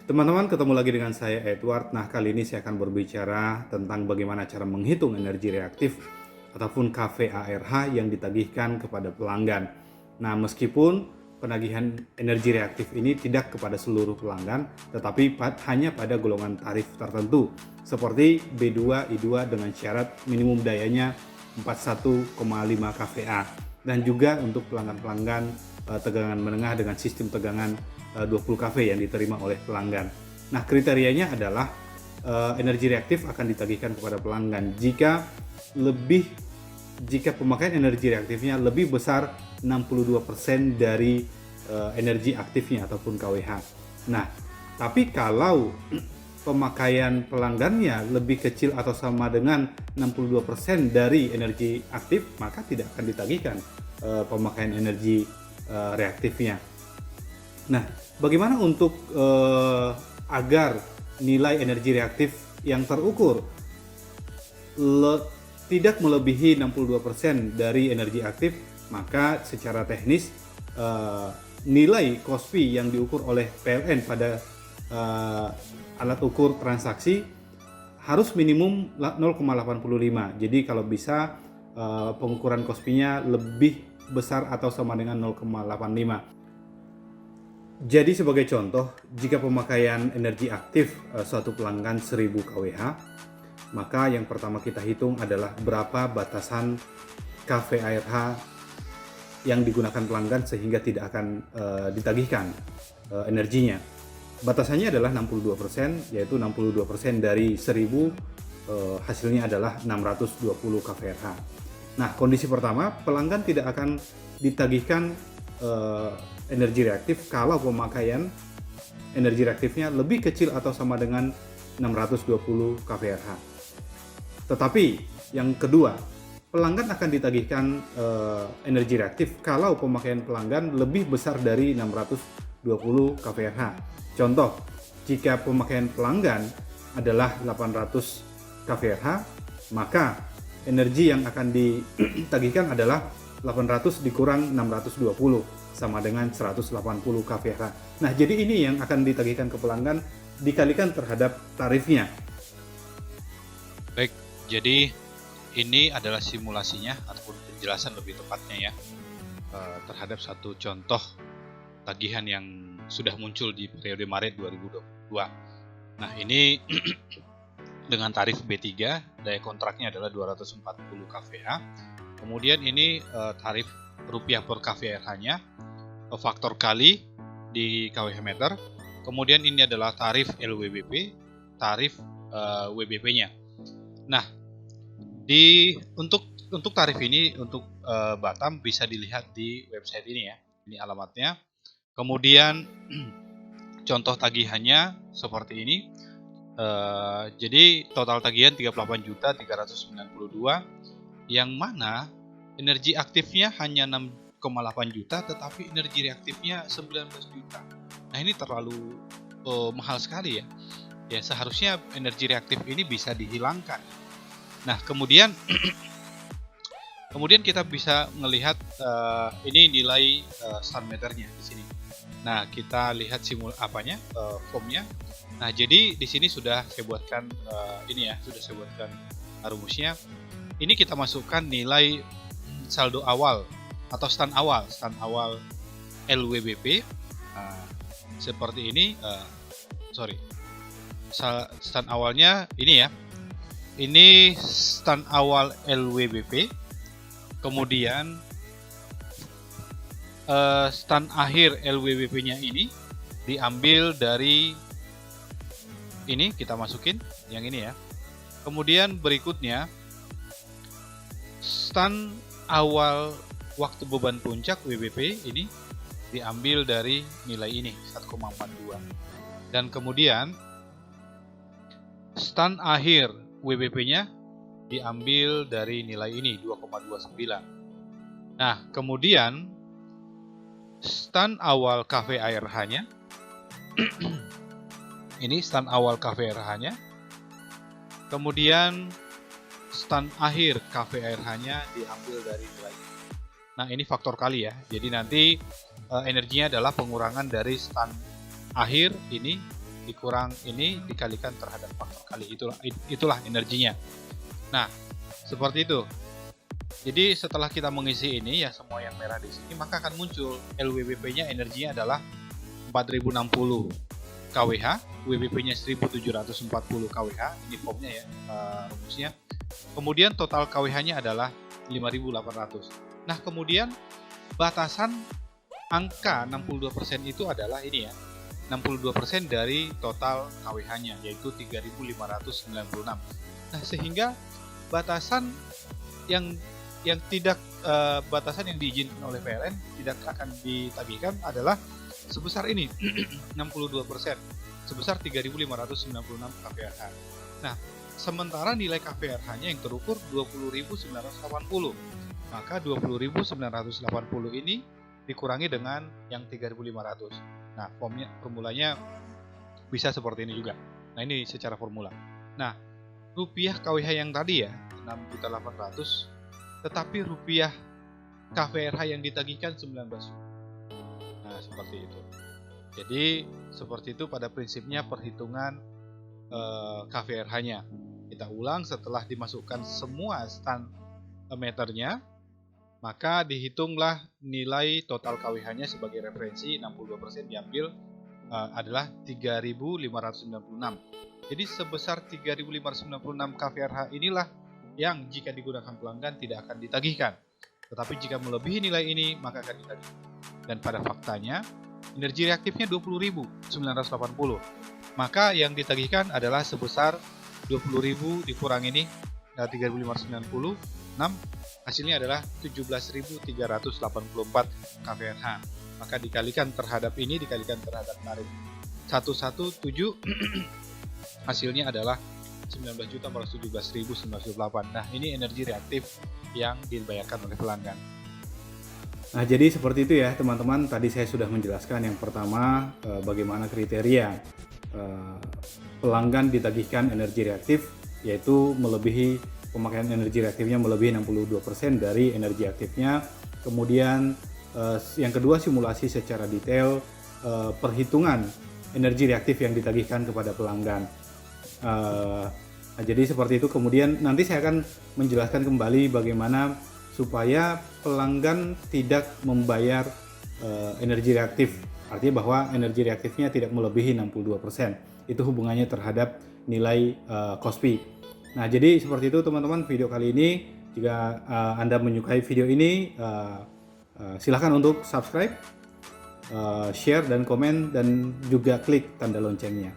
Teman-teman, ketemu lagi dengan saya Edward. Nah, kali ini saya akan berbicara tentang bagaimana cara menghitung energi reaktif ataupun KVARH yang ditagihkan kepada pelanggan. Nah, meskipun penagihan energi reaktif ini tidak kepada seluruh pelanggan, tetapi hanya pada golongan tarif tertentu, seperti B2, I2 dengan syarat minimum dayanya 41,5 kVA, dan juga untuk pelanggan-pelanggan tegangan menengah dengan sistem tegangan 20 kV yang diterima oleh pelanggan. Nah, kriterianya adalah energi reaktif akan ditagihkan kepada pelanggan jika pemakaian energi reaktifnya lebih besar 62% dari energi aktifnya ataupun KWH. Nah, tapi kalau pemakaian pelanggannya lebih kecil atau sama dengan 62% dari energi aktif, maka tidak akan ditagihkan pemakaian energi reaktifnya. Nah, bagaimana untuk agar nilai energi reaktif yang terukur tidak melebihi 62% dari energi aktif? Maka secara teknis nilai KOSPI yang diukur oleh PLN pada alat ukur transaksi harus minimum 0,85. Jadi kalau bisa pengukuran KOSPI-nya lebih besar atau sama dengan 0,85. Jadi sebagai contoh, jika pemakaian energi aktif suatu pelanggan 1000 kWh, maka yang pertama kita hitung adalah berapa batasan KVARH yang digunakan pelanggan sehingga tidak akan ditagihkan energinya. Batasannya adalah 62%, yaitu 62% dari 1000 hasilnya adalah 620 kVARH. Nah, kondisi pertama, pelanggan tidak akan ditagihkan energi reaktif kalau pemakaian energi reaktifnya lebih kecil atau sama dengan 620 kVARH. Tetapi yang kedua, pelanggan akan ditagihkan energi reaktif kalau pemakaian pelanggan lebih besar dari 620 kVARH. Contoh, jika pemakaian pelanggan adalah 800 kVARH, maka energi yang akan ditagihkan adalah 800 dikurang 620 sama dengan 180 kVARH. Nah, jadi ini yang akan ditagihkan ke pelanggan dikalikan terhadap tarifnya. Baik, jadi ini adalah simulasinya ataupun penjelasan lebih tepatnya ya terhadap satu contoh tagihan yang sudah muncul di periode Maret 2022. Nah, ini dengan tarif B3, daya kontraknya adalah 240 kVA. Kemudian ini tarif rupiah per kVARH-nya, faktor kali di kWh meter. Kemudian ini adalah tarif LWBP, tarif WBP-nya. Nah, untuk tarif ini untuk Batam bisa dilihat di website ini ya. Ini alamatnya. Kemudian contoh tagihannya seperti ini. Jadi total tagihan 38.392, yang mana energi aktifnya hanya 6,8 juta tetapi energi reaktifnya 19 juta. Nah, ini terlalu mahal sekali ya. Ya, seharusnya energi reaktif ini bisa dihilangkan. Nah, kemudian kita bisa melihat ini nilai stand meternya di sini. Nah, kita lihat formnya. Nah, jadi di sini sudah saya buatkan sudah saya buatkan rumusnya. Ini kita masukkan nilai saldo awal atau stand awal LWBP seperti ini. Stand awalnya ini ya. Ini stand awal LWBP. Kemudian stand akhir LWBP-nya ini diambil dari ini, kita masukin yang ini ya. Kemudian berikutnya stand awal waktu beban puncak WBP ini diambil dari nilai ini 1,42. Dan kemudian stand akhir WBP-nya diambil dari nilai ini 2,29. Nah, kemudian stand awal KVARH-nya ini stand awal KVARH-nya. Kemudian stand akhir KVARH-nya diambil dari nilai. Nah, ini faktor kali ya. Jadi nanti energinya adalah pengurangan dari stand akhir ini dikurang ini dikalikan terhadap faktor kali, itulah energinya. Nah, seperti itu. Jadi setelah kita mengisi ini ya, semua yang merah di sini, maka akan muncul LWBP-nya, energinya adalah 4060 kWh, WBP-nya 1740 kWh, ini formnya ya, rumusnya. Kemudian total kWh-nya adalah 5800. Nah, kemudian batasan angka 62% itu adalah ini ya, 62% dari total kWh-nya, yaitu 3596. Nah, sehingga batasan yang tidak batasan yang diizinkan oleh PLN tidak akan ditagihkan adalah sebesar ini 62%, sebesar 3596 kWh. Nah, sementara nilai kWh-nya yang terukur 20.980, maka 20.980 ini dikurangi dengan yang 3.500. Nah, formulanya bisa seperti ini juga. Nah, ini secara formula. Nah, rupiah kWh yang tadi ya 6.800, tetapi rupiah kVRH yang ditagihkan 19 juta. Nah, seperti itu. Jadi seperti itu pada prinsipnya perhitungan kVRH-nya. Kita ulang, setelah dimasukkan semua stand meternya, maka dihitunglah nilai total kWh-nya sebagai referensi. 62% diambil adalah 3.596. Jadi sebesar 3.596 kVRH inilah yang jika digunakan pelanggan tidak akan ditagihkan. Tetapi jika melebihi nilai ini maka akan ditagihkan. Dan pada faktanya energi reaktifnya 20.980. Maka yang ditagihkan adalah sebesar 20.000 dikurang ini 3.596, hasilnya adalah 17.384 kWh. Maka dikalikan terhadap ini, dikalikan terhadap tarif 117, hasilnya adalah 19.417.908. Nah, ini energi reaktif yang dibayarkan oleh pelanggan. Nah, jadi seperti itu ya teman-teman. Tadi saya sudah menjelaskan yang pertama bagaimana kriteria pelanggan ditagihkan energi reaktif, yaitu melebihi pemakaian energi reaktifnya melebihi 62% dari energi aktifnya. Kemudian yang kedua, simulasi secara detail perhitungan energi reaktif yang ditagihkan kepada pelanggan. Nah, jadi seperti itu. Kemudian nanti saya akan menjelaskan kembali bagaimana supaya pelanggan tidak membayar energi reaktif. Artinya bahwa energi reaktifnya tidak melebihi 62%. Itu hubungannya terhadap nilai KOSPI. Nah, jadi seperti itu teman-teman video kali ini. Jika Anda menyukai video ini, silahkan untuk subscribe, share dan komen, dan juga klik tanda loncengnya.